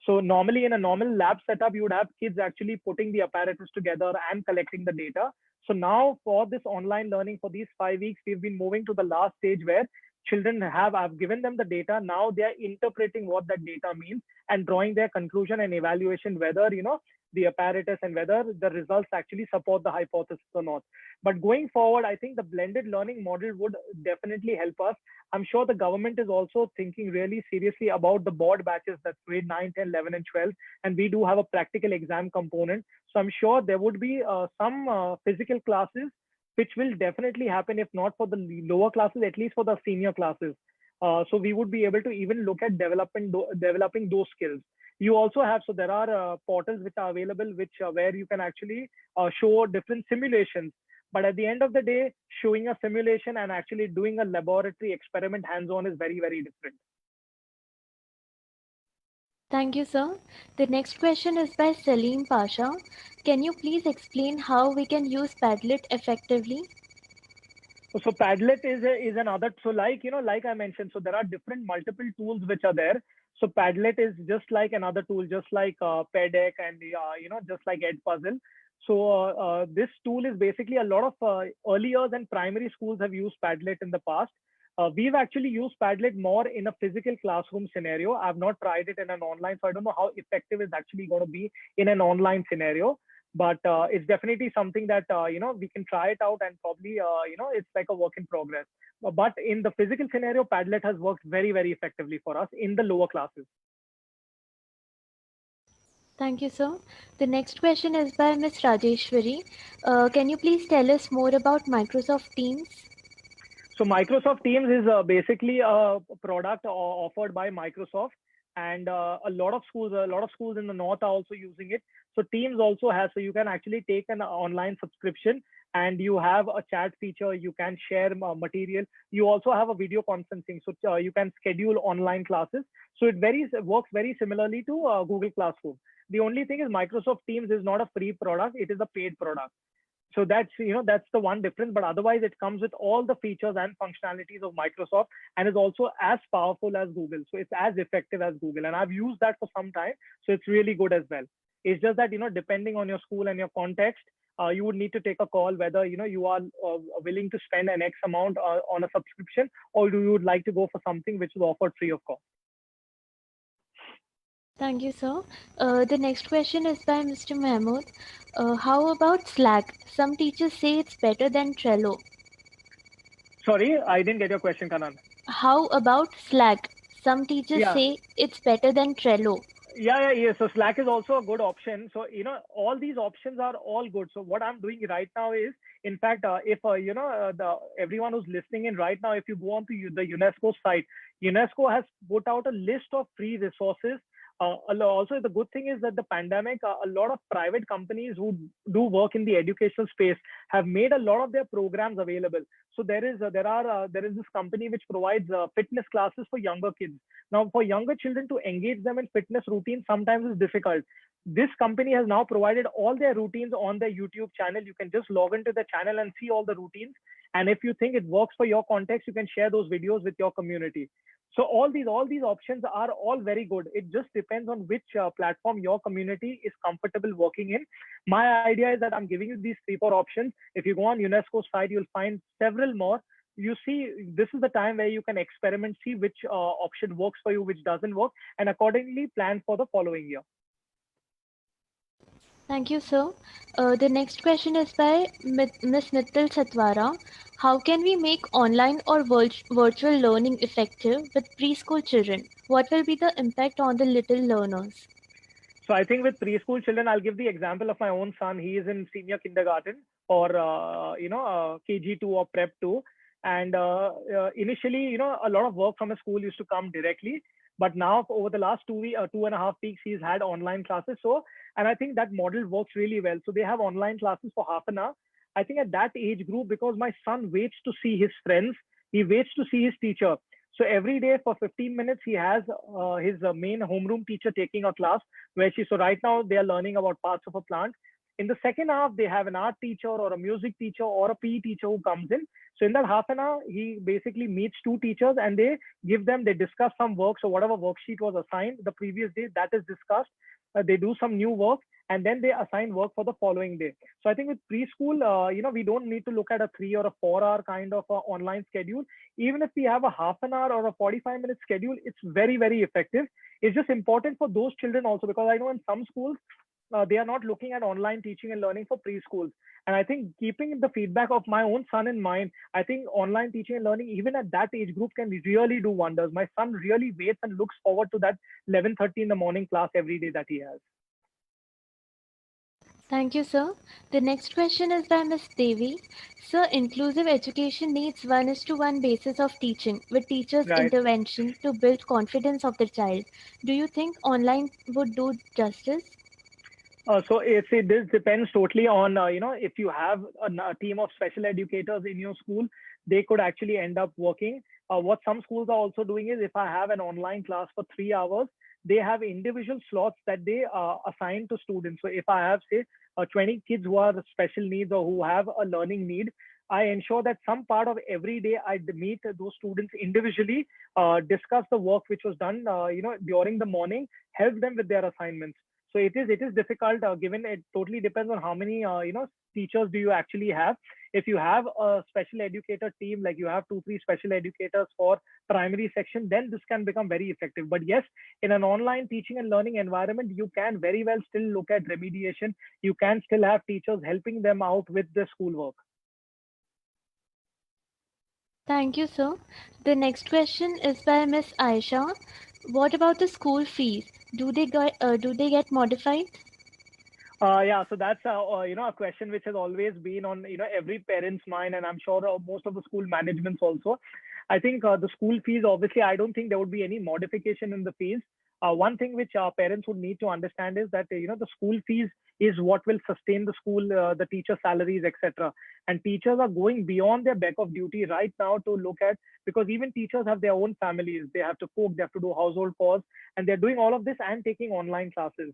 So normally in a normal lab setup, you would have kids actually putting the apparatus together and collecting the data. So now for this online learning for these 5 weeks, we've been moving to the last stage where I've given them the data. Now they're interpreting what that data means and drawing their conclusion and evaluation whether, the apparatus and whether the results actually support the hypothesis or not. But going forward, I think the blended learning model would definitely help us. I'm sure the government is also thinking really seriously about the board batches, that's grade 9, 10, 11, and 12. And we do have a practical exam component. So I'm sure there would be some physical classes, which will definitely happen, if not for the lower classes, at least for the senior classes. So we would be able to even look at developing those skills. You also have, so there are portals which are available, which where you can actually show different simulations. But at the end of the day, showing a simulation and actually doing a laboratory experiment hands-on is very, very different.
Thank you, sir. The next question is by Salim Pasha. Can you please explain how we can use Padlet effectively?
So Padlet is another. So like I mentioned, so there are different multiple tools which are there. So Padlet is just like another tool, just like PEDEC and just like Edpuzzle. So this tool is basically a lot of early years and primary schools have used Padlet in the past. We've actually used Padlet more in a physical classroom scenario. I've not tried it in an online, so I don't know how effective it's actually going to be in an online scenario. But it's definitely something that we can try it out, and probably it's like a work in progress. But in the physical scenario, Padlet has worked very, very effectively for us in the lower classes.
Thank you, sir. The next question is by Ms. Rajeshwari. Can you please tell us more about Microsoft Teams?
So Microsoft Teams is basically a product offered by Microsoft, and a lot of schools in the north are also using it. So Teams also has, so you can actually take an online subscription, and you have a chat feature. You can share material. You also have a video conferencing, so you can schedule online classes. So it works very similarly to Google Classroom. The only thing is Microsoft Teams is not a free product; it is a paid product. So that's the one difference, but otherwise it comes with all the features and functionalities of Microsoft, and is also as powerful as Google. So it's as effective as Google, and I've used that for some time, so it's really good as well. It's just that depending on your school and your context, you would need to take a call whether you are willing to spend an X amount on a subscription, or do you would like to go for something which is offered free of cost.
Thank you, sir. The next question is by Mr. Mahmood. How about Slack? Some teachers say it's better than Trello.
Sorry, I didn't get your question, Kanan.
How about Slack? Some teachers
Yeah.
say it's better than Trello.
Yeah. So Slack is also a good option. So all these options are all good. So what I'm doing right now is, in fact, if the everyone who's listening in right now, if you go on to the UNESCO site, UNESCO has put out a list of free resources. Also, the good thing is that the pandemic, a lot of private companies who do work in the educational space have made a lot of their programs available. So there is this company which provides fitness classes for younger kids. Now, for younger children to engage them in fitness routines sometimes is difficult. This company has now provided all their routines on their YouTube channel. You can just log into the channel and see all the routines. And if you think it works for your context, you can share those videos with your community. So all these options are all very good. It just depends on which platform your community is comfortable working in. My idea is that I'm giving you these 3 4 options. If you go on UNESCO's site, you'll find several more. You see, this is the time where you can experiment, see which option works for you, which doesn't work, and accordingly plan for the following year.
Thank you, sir. The next question is by Ms. Mittal Chatwara. How can we make online or virtual learning effective with preschool children? What will be the impact on the little learners?
So I think with preschool children, I'll give the example of my own son. He is in senior kindergarten, or KG2 or Prep 2. And initially, a lot of work from a school used to come directly. But now over the last 2.5 weeks, he's had online classes. So, and I think that model works really well. So they have online classes for half an hour. I think at that age group, because my son waits to see his friends, he waits to see his teacher. So every day for 15 minutes, he has his main homeroom teacher taking a class where so right now they are learning about parts of a plant. In the second half, they have an art teacher or a music teacher or a PE teacher who comes in. So in that half an hour, he basically meets two teachers and they discuss some work. So whatever worksheet was assigned the previous day, that is discussed. They do some new work and then they assign work for the following day. So I think with preschool, we don't need to look at a 3 or a 4 hour kind of online schedule. Even if we have a half an hour or a 45-minute schedule, it's very, very effective. It's just important for those children also, because I know in some schools, they are not looking at online teaching and learning for preschools. And I think keeping the feedback of my own son in mind, I think online teaching and learning, even at that age group, can really do wonders. My son really waits and looks forward to that 11:30 in the morning class every day that he has.
Thank you, sir. The next question is by Ms. Devi. Sir, inclusive education needs one-to-one basis of teaching with teachers'
Right.
intervention to build confidence of the child. Do you think online would do justice?
This depends totally on, if you have a team of special educators in your school, they could actually end up working. What some schools are also doing is, if I have an online class for 3 hours, they have individual slots that they assign to students. So if I have, say, 20 kids who are special needs or who have a learning need, I ensure that some part of every day I meet those students individually, discuss the work which was done, during the morning, help them with their assignments. So it is difficult, given it totally depends on how many teachers do you actually have. If you have a special educator team, like you have 2 3 special educators for primary section, then this can become very effective. But yes, in an online teaching and learning environment, you can very well still look at remediation. You can still have teachers helping them out with the schoolwork.
Thank you, sir. The next question is by Miss Aisha. What about the school fees? Do they get modified?
Yeah, so that's a question which has always been on every parent's mind, and I'm sure most of the school managements also. I think the school fees, obviously, I don't think there would be any modification in the fees. One thing which our parents would need to understand is that the school fees is what will sustain the school, the teacher salaries, etc. And teachers are going beyond their beck of duty right now to look at, because even teachers have their own families. They have to cook, they have to do household chores, and they're doing all of this and taking online classes.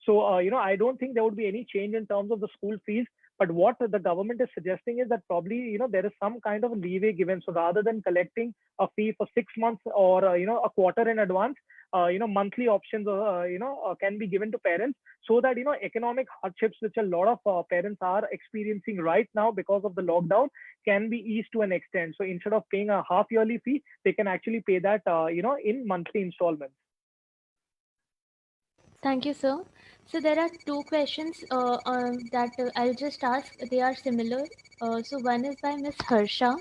So, I don't think there would be any change in terms of the school fees. But what the government is suggesting is that probably, there is some kind of leeway given. So rather than collecting a fee for 6 months or, a quarter in advance, monthly options, can be given to parents, so that, economic hardships, which a lot of parents are experiencing right now because of the lockdown, can be eased to an extent. So instead of paying a half yearly fee, they can actually pay that, in monthly installments.
Thank you, sir. So there are two questions that I'll just ask. They are similar. So one is by Miss Harsha.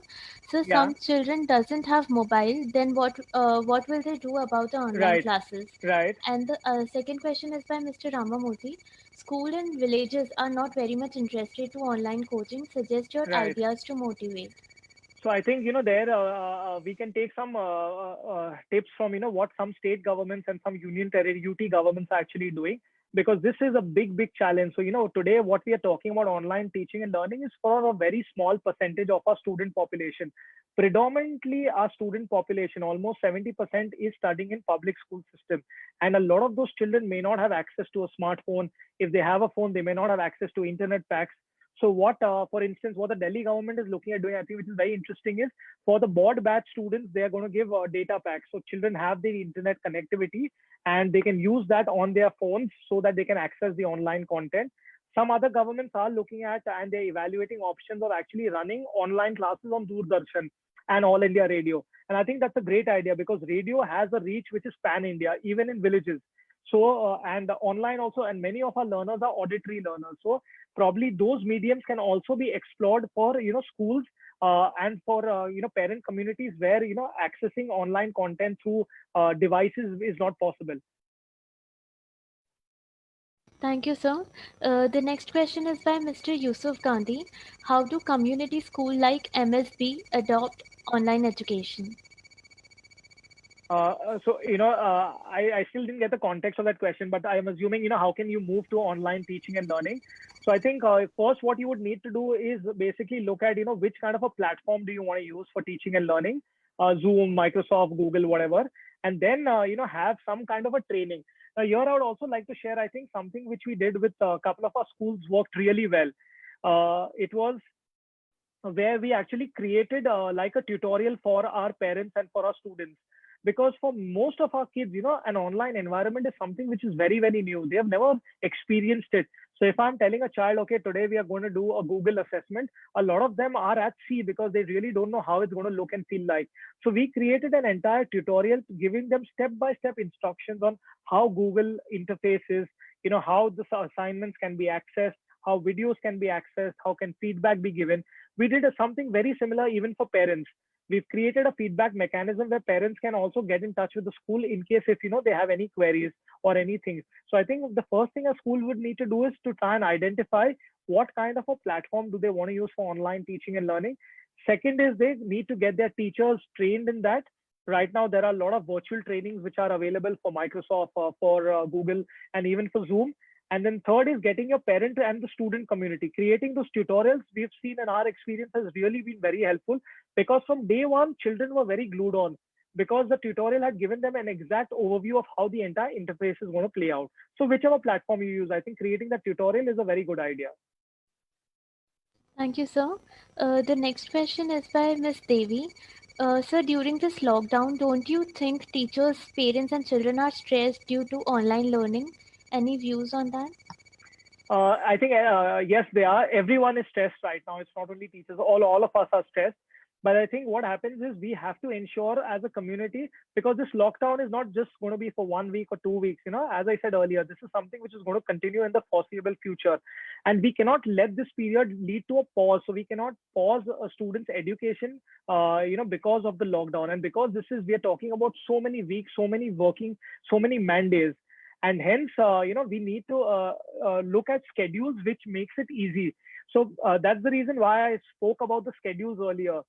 So
Yeah,
some children doesn't have mobile. Then what will they do about the online
right,
classes?
right.
And the second question is by Mr. Ramamurthy. School in villages are not very much interested to online coaching. Suggest your
Right.
ideas to motivate.
So I think there we can take some tips from what some state governments and some union territory UT governments are actually doing, because this is a big challenge. So today what we are talking about online teaching and learning is for a very small percentage of our student population. Predominantly our student population, almost 70%, is studying in public school system, and a lot of those children may not have access to a smartphone. If they have a phone, they may not have access to internet packs. So for instance, what the Delhi government is looking at doing, I think, which is very interesting, is for the board batch students, they are going to give data packs. So children have the internet connectivity and they can use that on their phones so that they can access the online content. Some other governments are looking at and they're evaluating options of actually running online classes on Doordarshan and All India Radio. And I think that's a great idea, because radio has a reach which is pan India, even in villages. So, and online also, and many of our learners are auditory learners. So probably those mediums can also be explored for schools, and for parent communities where accessing online content through devices is not possible.
Thank you, sir. The next question is by Mr. Yusuf Gandhi. How do community school like MSB adopt online education?
I still didn't get the context of that question, but I am assuming, how can you move to online teaching and learning? So I think first what you would need to do is basically look at, which kind of a platform do you want to use for teaching and learning, Zoom, Microsoft, Google, whatever, and then, have some kind of a training. Now, here I would also like to share, I think, something which we did with a couple of our schools worked really well. It was where we actually created like a tutorial for our parents and for our students, because for most of our kids, an online environment is something which is very, very new. They have never experienced it. So if I'm telling a child, okay, today we are going to do a Google assessment, a lot of them are at sea because they really don't know how it's going to look and feel like. So we created an entire tutorial giving them step by step instructions on how Google interfaces, how the assignments can be accessed, how videos can be accessed, how can feedback be given. We did something very similar even for parents. We've created a feedback mechanism where parents can also get in touch with the school in case if they have any queries or anything. So I think the first thing a school would need to do is to try and identify what kind of a platform do they want to use for online teaching and learning. Second is they need to get their teachers trained in that. Right now there are a lot of virtual trainings which are available for Microsoft, for Google, and even for Zoom. And then third is getting your parent and the student community. Creating those tutorials we've seen in our experience has really been very helpful, because from day one, children were very glued on, because the tutorial had given them an exact overview of how the entire interface is going to play out. So whichever platform you use, I think creating that tutorial is a very good idea.
Thank you, sir. The next question is by Miss Devi. Sir, during this lockdown, don't you think teachers, parents, and children are stressed due to online learning? Any views on that?
I think yes, they are. Everyone is stressed right now. It's not only teachers. All of us are stressed. But I think what happens is we have to ensure as a community, because this lockdown is not just going to be for 1 week or 2 weeks. As I said earlier, this is something which is going to continue in the foreseeable future, and we cannot let this period lead to a pause. So we cannot pause a student's education, because of the lockdown, and because this is we are talking about so many weeks, so many working, so many man days, and hence we need to look at schedules which makes it easy. So that's the reason why I spoke about the schedules earlier.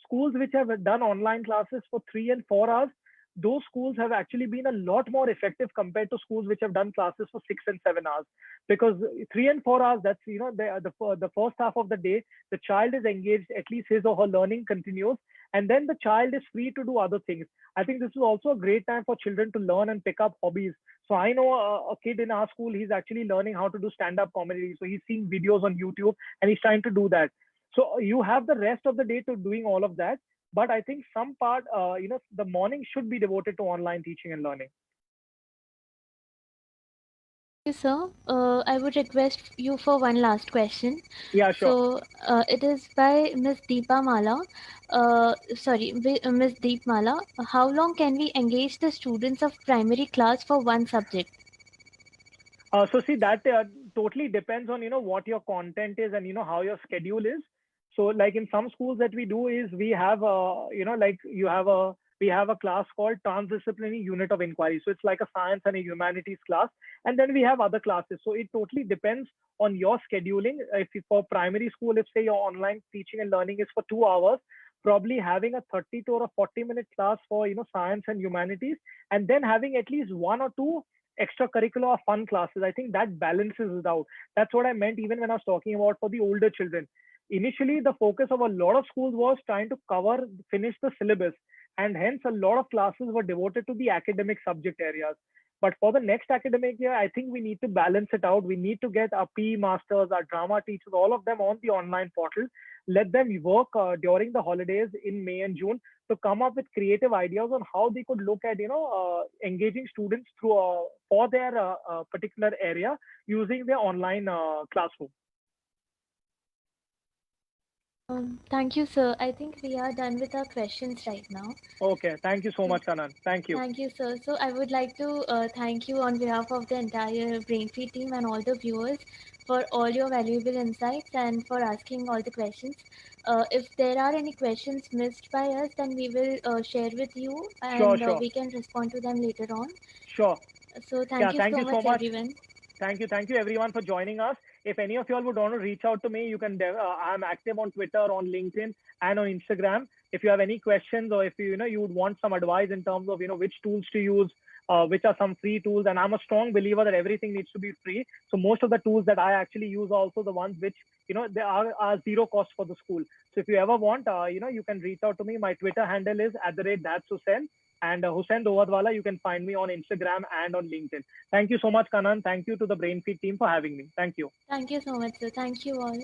Schools which have done online classes for 3 and 4 hours, those schools have actually been a lot more effective compared to schools which have done classes for 6 and 7 hours. Because 3 and 4 hours, that's the first half of the day, the child is engaged, at least his or her learning continues, and then the child is free to do other things. I think this is also a great time for children to learn and pick up hobbies. So I know a kid in our school, he's actually learning how to do stand-up comedy. So he's seeing videos on YouTube and he's trying to do that. So you have the rest of the day to doing all of that. But I think some part, the morning should be devoted to online teaching and learning.
Thank you, sir. I would request you for one last question.
Yeah, sure.
So it is by Miss Deepa Mala. Miss Deep Mala. How long can we engage the students of primary class for one subject?
So see that totally depends on what your content is and how your schedule is. So like in some schools that we do is we have like we have a class called transdisciplinary unit of inquiry. So it's like a science and a humanities class, and then we have other classes. So it totally depends on your scheduling. If for primary school, if say your online teaching and learning is for 2 hours, probably having a 30 to or a 40-minute class for science and humanities, and then having at least one or two extracurricular or fun classes. I think that balances it out. That's what I meant even when I was talking about for the older children. Initially, the focus of a lot of schools was trying to finish the syllabus, and hence a lot of classes were devoted to the academic subject areas. But for the next academic year, I think we need to balance it out. We need to get our PE masters, our drama teachers, all of them on the online portal. Let them work during the holidays in May and June to come up with creative ideas on how they could look at engaging students through for their particular area using their online classroom.
Thank you, sir. I think we are done with our questions right now.
Okay, thank you so
So,
much, Kanan. Thank you.
thank you, sir. So, I would like to thank you on behalf of the entire Brainfeed team and all the viewers for all your valuable insights and for asking all the questions. If there are any questions missed by us, then we will share with you
Sure,
and
sure,
we can respond to them later on.
sure.
So,
Yeah,
thank you
thank
so
you so
much,
much.
everyone.
Thank you everyone for joining us. if any of y'all would want to reach out to me, you can. I'm active on Twitter, on LinkedIn, and on Instagram. If you have any questions, or if you would want some advice in terms of which tools to use, which are some free tools, and I'm a strong believer that everything needs to be free. So most of the tools that I actually use are also the ones which they are zero cost for the school. So if you ever want, you can reach out to me. My Twitter handle is @thatshussain. And Husien Dohadwalla, you can find me on Instagram and on LinkedIn. Thank you so much, Kanan. Thank you to the Brainfeed team for having me. Thank you.
Thank you so much, sir. Thank you all.